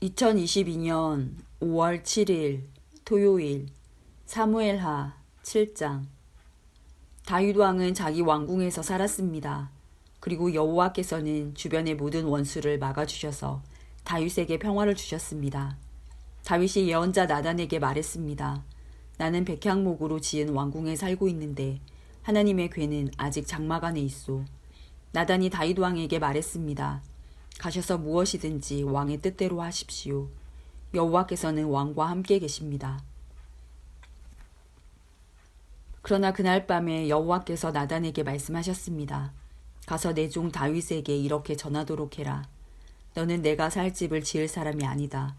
2022년 5월 7일 토요일 사무엘하 7장. 다윗 왕은 자기 왕궁에서 살았습니다. 그리고 여호와께서는 주변의 모든 원수를 막아주셔서 다윗에게 평화를 주셨습니다. 다윗이 예언자 나단에게 말했습니다. 나는 백향목으로 지은 왕궁에 살고 있는데 하나님의 궤는 아직 장막 안에 있소. 나단이 다윗 왕에게 말했습니다. 가셔서 무엇이든지 왕의 뜻대로 하십시오. 여호와께서는 왕과 함께 계십니다. 그러나 그날 밤에 여호와께서 나단에게 말씀하셨습니다. 가서 내 종 다윗에게 이렇게 전하도록 해라. 너는 내가 살 집을 지을 사람이 아니다.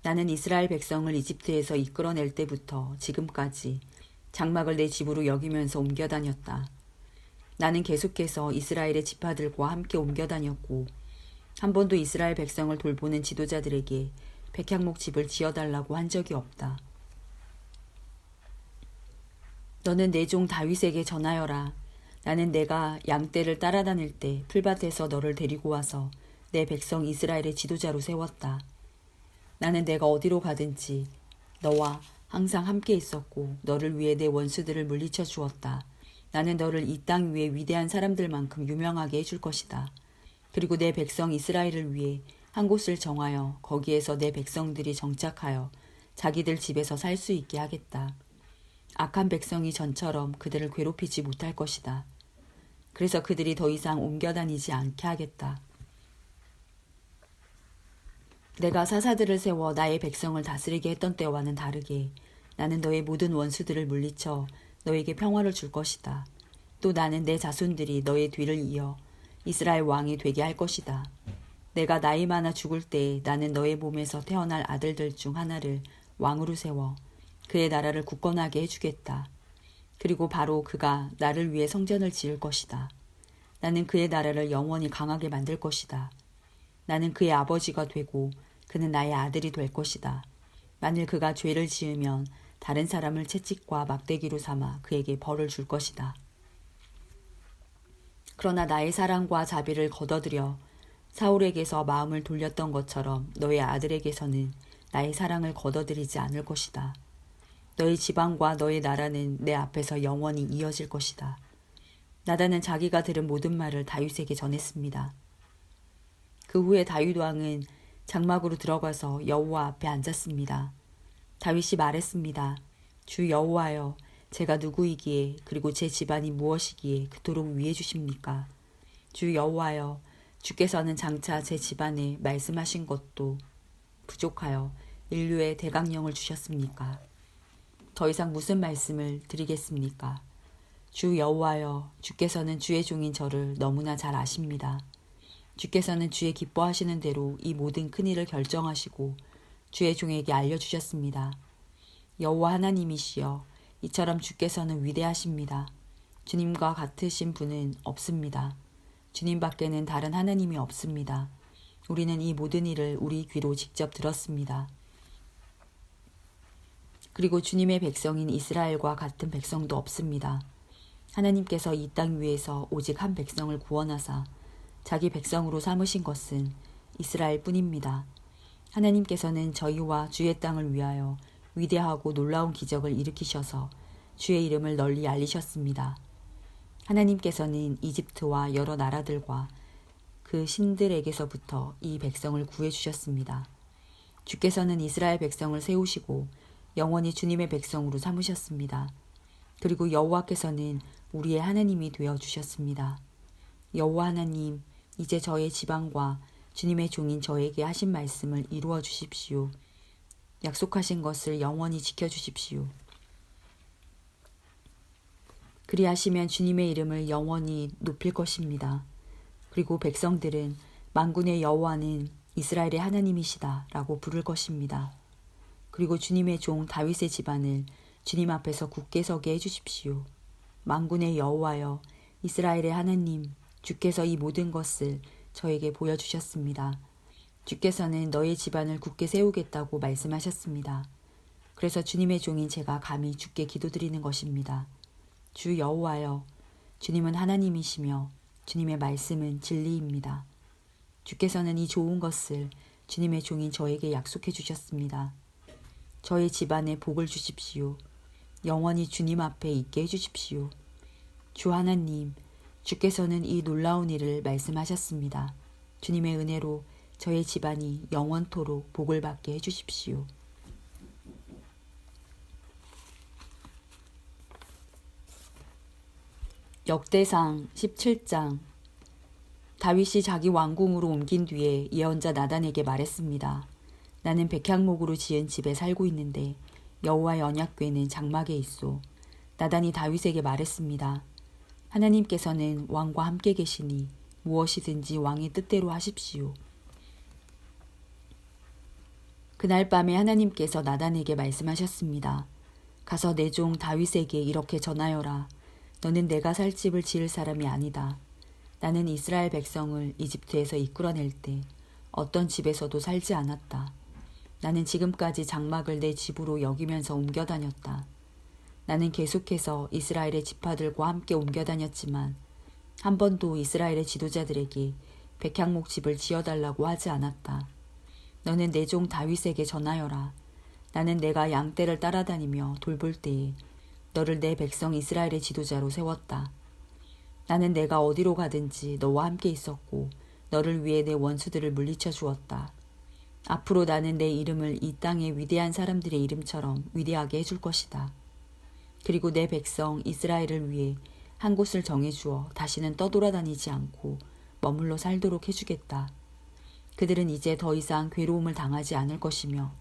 나는 이스라엘 백성을 이집트에서 이끌어낼 때부터 지금까지 장막을 내 집으로 여기면서 옮겨 다녔다. 나는 계속해서 이스라엘의 지파들과 함께 옮겨 다녔고 한 번도 이스라엘 백성을 돌보는 지도자들에게 백향목 집을 지어달라고 한 적이 없다. 너는 내 종 다윗에게 전하여라. 나는 내가 양떼를 따라다닐 때 풀밭에서 너를 데리고 와서 내 백성 이스라엘의 지도자로 세웠다. 나는 내가 어디로 가든지 너와 항상 함께 있었고 너를 위해 내 원수들을 물리쳐 주었다. 나는 너를 이 땅 위에 위대한 사람들만큼 유명하게 해줄 것이다. 그리고 내 백성 이스라엘을 위해 한 곳을 정하여 거기에서 내 백성들이 정착하여 자기들 집에서 살 수 있게 하겠다. 악한 백성이 전처럼 그들을 괴롭히지 못할 것이다. 그래서 그들이 더 이상 옮겨 다니지 않게 하겠다. 내가 사사들을 세워 나의 백성을 다스리게 했던 때와는 다르게 나는 너의 모든 원수들을 물리쳐 너에게 평화를 줄 것이다. 또 나는 내 자손들이 너의 뒤를 이어 이스라엘 왕이 되게 할 것이다. 내가 나이 많아 죽을 때에 나는 너의 몸에서 태어날 아들들 중 하나를 왕으로 세워 그의 나라를 굳건하게 해주겠다. 그리고 바로 그가 나를 위해 성전을 지을 것이다. 나는 그의 나라를 영원히 강하게 만들 것이다. 나는 그의 아버지가 되고 그는 나의 아들이 될 것이다. 만일 그가 죄를 지으면 다른 사람을 채찍과 막대기로 삼아 그에게 벌을 줄 것이다. 그러나 나의 사랑과 자비를 거둬들여 사울에게서 마음을 돌렸던 것처럼 너의 아들에게서는 나의 사랑을 거둬들이지 않을 것이다. 너의 지방과 너의 나라는 내 앞에서 영원히 이어질 것이다. 나단은 자기가 들은 모든 말을 다윗에게 전했습니다. 그 후에 다윗 왕은 장막으로 들어가서 여호와 앞에 앉았습니다. 다윗이 말했습니다. 주 여호와여, 제가 누구이기에 그리고 제 집안이 무엇이기에 그토록 위해 주십니까? 주 여호와여, 주께서는 장차 제 집안에 말씀하신 것도 부족하여 인류의 대강령을 주셨습니까? 더 이상 무슨 말씀을 드리겠습니까? 주 여호와여, 주께서는 주의 종인 저를 너무나 잘 아십니다. 주께서는 주의 기뻐하시는 대로 이 모든 큰일을 결정하시고 주의 종에게 알려주셨습니다. 여호와 하나님이시여, 이처럼 주께서는 위대하십니다. 주님과 같으신 분은 없습니다. 주님 밖에는 다른 하나님이 없습니다. 우리는 이 모든 일을 우리 귀로 직접 들었습니다. 그리고 주님의 백성인 이스라엘과 같은 백성도 없습니다. 하나님께서 이 땅 위에서 오직 한 백성을 구원하사 자기 백성으로 삼으신 것은 이스라엘 뿐입니다. 하나님께서는 저희와 주의 땅을 위하여 위대하고 놀라운 기적을 일으키셔서 주의 이름을 널리 알리셨습니다. 하나님께서는 이집트와 여러 나라들과 그 신들에게서부터 이 백성을 구해주셨습니다. 주께서는 이스라엘 백성을 세우시고 영원히 주님의 백성으로 삼으셨습니다. 그리고 여호와께서는 우리의 하나님이 되어 주셨습니다. 여호와 하나님, 이제 저의 지방과 주님의 종인 저에게 하신 말씀을 이루어 주십시오. 약속하신 것을 영원히 지켜주십시오. 그리하시면 주님의 이름을 영원히 높일 것입니다. 그리고 백성들은 만군의 여호와는 이스라엘의 하나님이시다 라고 부를 것입니다. 그리고 주님의 종 다윗의 집안을 주님 앞에서 굳게 서게 해주십시오. 만군의 여호와여, 이스라엘의 하나님, 주께서 이 모든 것을 저에게 보여주셨습니다. 주께서는 너의 집안을 굳게 세우겠다고 말씀하셨습니다. 그래서 주님의 종인 제가 감히 주께 기도드리는 것입니다. 주 여호와여, 주님은 하나님이시며 주님의 말씀은 진리입니다. 주께서는 이 좋은 것을 주님의 종인 저에게 약속해 주셨습니다. 저의 집안에 복을 주십시오. 영원히 주님 앞에 있게 해주십시오. 주 하나님, 주께서는 이 놀라운 일을 말씀하셨습니다. 주님의 은혜로 저의 집안이 영원토록 복을 받게 해주십시오. 역대상 17장. 다윗이 자기 왕궁으로 옮긴 뒤에 예언자 나단에게 말했습니다. 나는 백향목으로 지은 집에 살고 있는데 여호와의 언약궤는 장막에 있소. 나단이 다윗에게 말했습니다. 하나님께서는 왕과 함께 계시니 무엇이든지 왕의 뜻대로 하십시오. 그날 밤에 하나님께서 나단에게 말씀하셨습니다. 가서 내 종 다윗에게 이렇게 전하여라. 너는 내가 살 집을 지을 사람이 아니다. 나는 이스라엘 백성을 이집트에서 이끌어낼 때 어떤 집에서도 살지 않았다. 나는 지금까지 장막을 내 집으로 여기면서 옮겨 다녔다. 나는 계속해서 이스라엘의 지파들과 함께 옮겨 다녔지만 한 번도 이스라엘의 지도자들에게 백향목 집을 지어달라고 하지 않았다. 너는 내 종 다윗에게 전하여라. 나는 내가 양떼를 따라다니며 돌볼 때에 너를 내 백성 이스라엘의 지도자로 세웠다. 나는 내가 어디로 가든지 너와 함께 있었고 너를 위해 내 원수들을 물리쳐 주었다. 앞으로 나는 내 이름을 이 땅의 위대한 사람들의 이름처럼 위대하게 해줄 것이다. 그리고 내 백성 이스라엘을 위해 한 곳을 정해주어 다시는 떠돌아다니지 않고 머물러 살도록 해주겠다. 그들은 이제 더 이상 괴로움을 당하지 않을 것이며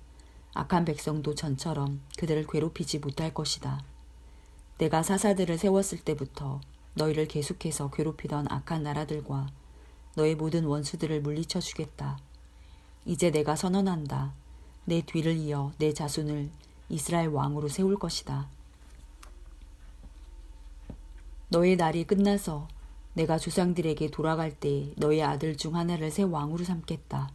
악한 백성도 전처럼 그들을 괴롭히지 못할 것이다. 내가 사사들을 세웠을 때부터 너희를 계속해서 괴롭히던 악한 나라들과 너의 모든 원수들을 물리쳐 주겠다. 이제 내가 선언한다. 내 뒤를 이어 내 자손을 이스라엘 왕으로 세울 것이다. 너의 날이 끝나서 내가 조상들에게 돌아갈 때 너의 아들 중 하나를 새 왕으로 삼겠다.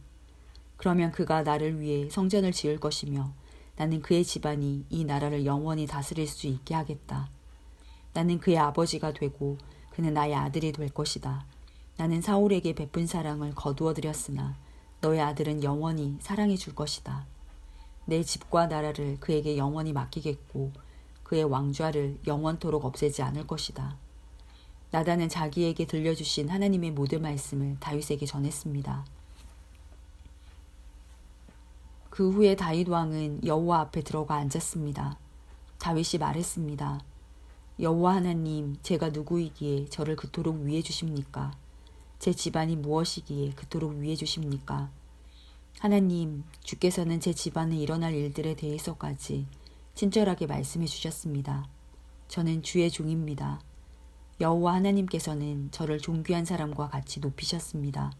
그러면 그가 나를 위해 성전을 지을 것이며 나는 그의 집안이 이 나라를 영원히 다스릴 수 있게 하겠다. 나는 그의 아버지가 되고 그는 나의 아들이 될 것이다. 나는 사울에게 베푼 사랑을 거두어 드렸으나 너의 아들은 영원히 사랑해 줄 것이다. 내 집과 나라를 그에게 영원히 맡기겠고 그의 왕좌를 영원토록 없애지 않을 것이다. 나단은 자기에게 들려주신 하나님의 모든 말씀을 다윗에게 전했습니다. 그 후에 다윗 왕은 여호와 앞에 들어가 앉았습니다. 다윗이 말했습니다. 여호와 하나님, 제가 누구이기에 저를 그토록 위해 주십니까? 제 집안이 무엇이기에 그토록 위해 주십니까? 하나님, 주께서는 제 집안에 일어날 일들에 대해서까지 친절하게 말씀해 주셨습니다. 저는 주의 종입니다. 여호와 하나님께서는 저를 존귀한 사람과 같이 높이셨습니다.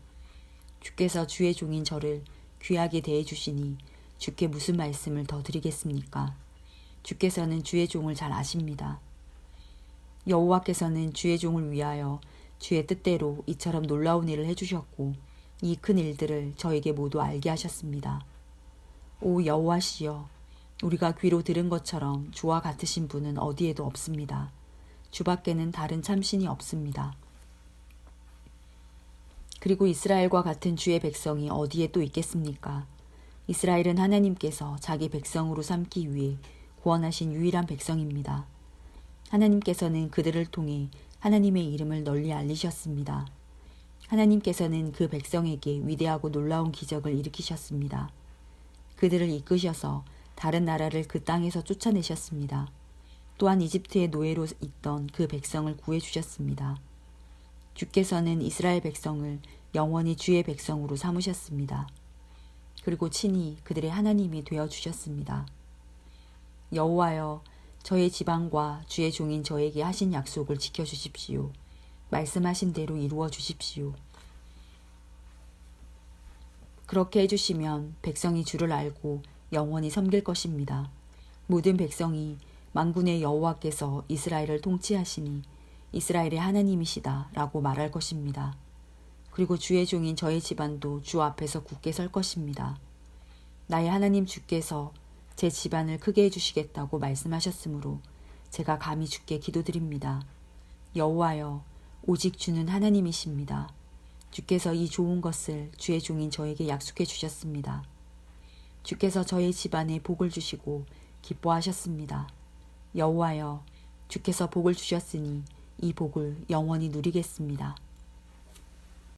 주께서 주의 종인 저를 귀하게 대해 주시니 주께 무슨 말씀을 더 드리겠습니까? 주께서는 주의 종을 잘 아십니다. 여호와께서는 주의 종을 위하여 주의 뜻대로 이처럼 놀라운 일을 해주셨고 이 큰 일들을 저에게 모두 알게 하셨습니다. 오 여호와시여, 우리가 귀로 들은 것처럼 주와 같으신 분은 어디에도 없습니다. 주밖에는 다른 참신이 없습니다. 그리고 이스라엘과 같은 주의 백성이 어디에 또 있겠습니까? 이스라엘은 하나님께서 자기 백성으로 삼기 위해 구원하신 유일한 백성입니다. 하나님께서는 그들을 통해 하나님의 이름을 널리 알리셨습니다. 하나님께서는 그 백성에게 위대하고 놀라운 기적을 일으키셨습니다. 그들을 이끄셔서 다른 나라를 그 땅에서 쫓아내셨습니다. 또한 이집트의 노예로 있던 그 백성을 구해주셨습니다. 주께서는 이스라엘 백성을 영원히 주의 백성으로 삼으셨습니다. 그리고 친히 그들의 하나님이 되어주셨습니다. 여호와여, 저의 지방과 주의 종인 저에게 하신 약속을 지켜주십시오. 말씀하신 대로 이루어 주십시오. 그렇게 해주시면 백성이 주를 알고 영원히 섬길 것입니다. 모든 백성이 만군의 여호와께서 이스라엘을 통치하시니 이스라엘의 하나님이시다 라고 말할 것입니다. 그리고 주의 종인 저의 집안도 주 앞에서 굳게 설 것입니다. 나의 하나님 주께서 제 집안을 크게 해주시겠다고 말씀하셨으므로 제가 감히 주께 기도드립니다. 여호와여, 오직 주는 하나님이십니다. 주께서 이 좋은 것을 주의 종인 저에게 약속해 주셨습니다. 주께서 저의 집안에 복을 주시고 기뻐하셨습니다. 여호와여, 주께서 복을 주셨으니 이 복을 영원히 누리겠습니다.